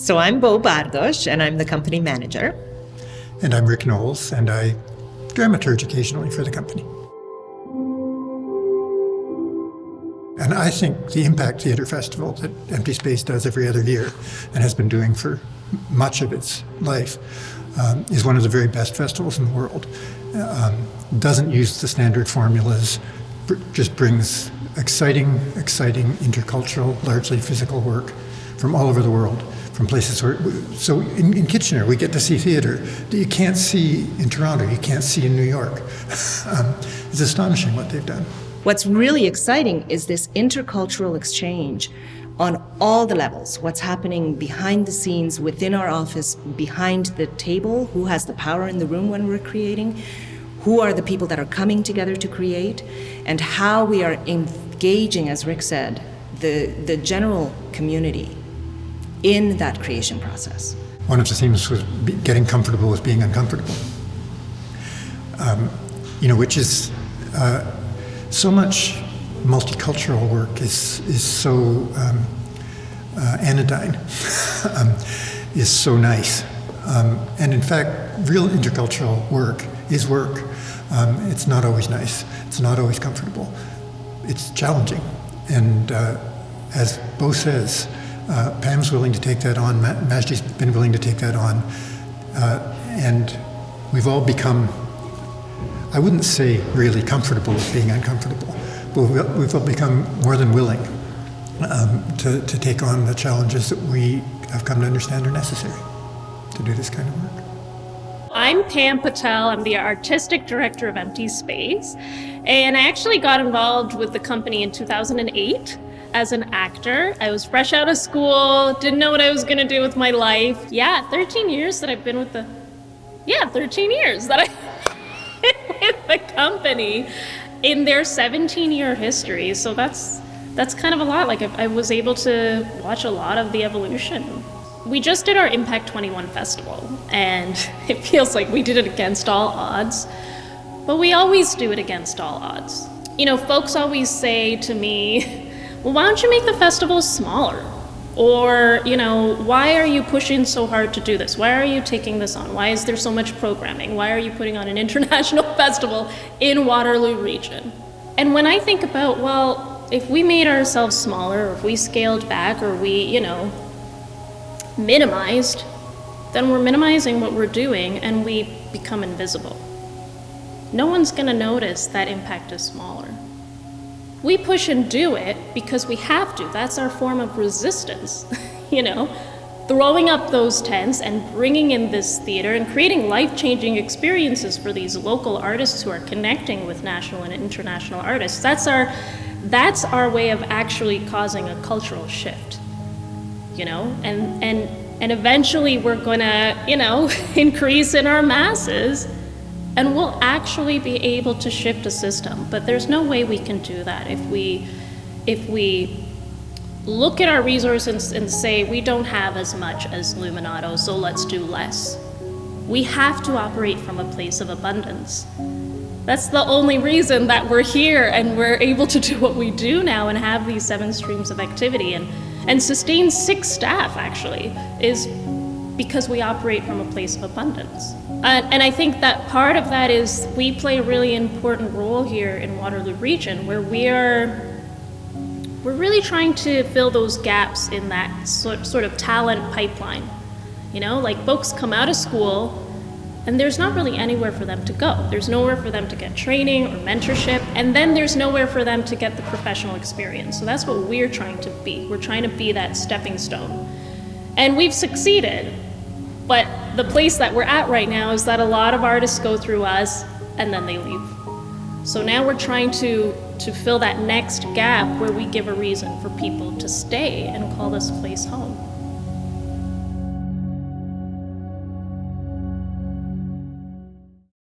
So I'm Bo Bardos, and I'm the company manager. And I'm Rick Knowles, and I dramaturge occasionally for the company. And I think the Impact Theatre Festival that Empty Space does every other year, and has been doing for much of its life, is one of the very best festivals in the world. Doesn't use the standard formulas, just brings exciting intercultural, largely physical work from all over the world, from places where, so in Kitchener we get to see theatre that you can't see in Toronto, you can't see in New York. It's astonishing what they've done. What's really exciting is this intercultural exchange on all the levels. What's happening behind the scenes, within our office, behind the table, who has the power in the room when we're creating, who are the people that are coming together to create, and how we are engaging, as Rick said, the general community in that creation process. One of the themes was getting comfortable with being uncomfortable. Which is so much multicultural work is so anodyne, is so nice. And in fact, real intercultural work is work. It's not always nice. It's not always comfortable. It's challenging. And as Bo says, Pam's willing to take that on, Majdi's been willing to take that on, and we've all become, I wouldn't say really comfortable with being uncomfortable, but we've all become more than willing to take on the challenges that we have come to understand are necessary to do this kind of work. I'm Pam Patel. I'm the artistic director of Empty Space, and I actually got involved with the company in 2008 as an actor. I was fresh out of school, didn't know what I was gonna do with my life. 13 years that I've been with the, 13 years that I've been with the company in their 17-year history. So that's kind of a lot. Like I was able to watch a lot of the evolution. We just did our Impact 21 festival, and it feels like we did it against all odds, but we always do it against all odds. Folks always say to me, well, why don't you make the festival smaller? Or, why are you pushing so hard to do this? Why are you taking this on? Why is there so much programming? Why are you putting on an international festival in Waterloo Region? And when I think about, well, if we made ourselves smaller, or if we scaled back, or we, minimized, then we're minimizing what we're doing and we become invisible. No one's gonna notice that impact is smaller. We push and do it because we have to. That's our form of resistance, throwing up those tents and bringing in this theater and creating life-changing experiences for these local artists who are connecting with national and international artists. That's our way of actually causing a cultural shift, and eventually we're gonna, increase in our masses, and we'll actually be able to shift a system. But there's no way we can do that if we look at our resources and say we don't have as much as Luminato, so let's do less. We have to operate from a place of abundance. That's the only reason that we're here and we're able to do what we do now and have these 7 streams of activity and sustain 6 staff, actually, is because we operate from a place of abundance. And I think that part of that is we play a really important role here in Waterloo Region, where we're really trying to fill those gaps in that sort of talent pipeline. Like folks come out of school and there's not really anywhere for them to go. There's nowhere for them to get training or mentorship, and then there's nowhere for them to get the professional experience. So that's what we're trying to be. We're trying to be that stepping stone. And we've succeeded, but the place that we're at right now is that a lot of artists go through us and then they leave. So now we're trying to fill that next gap where we give a reason for people to stay and call this place home.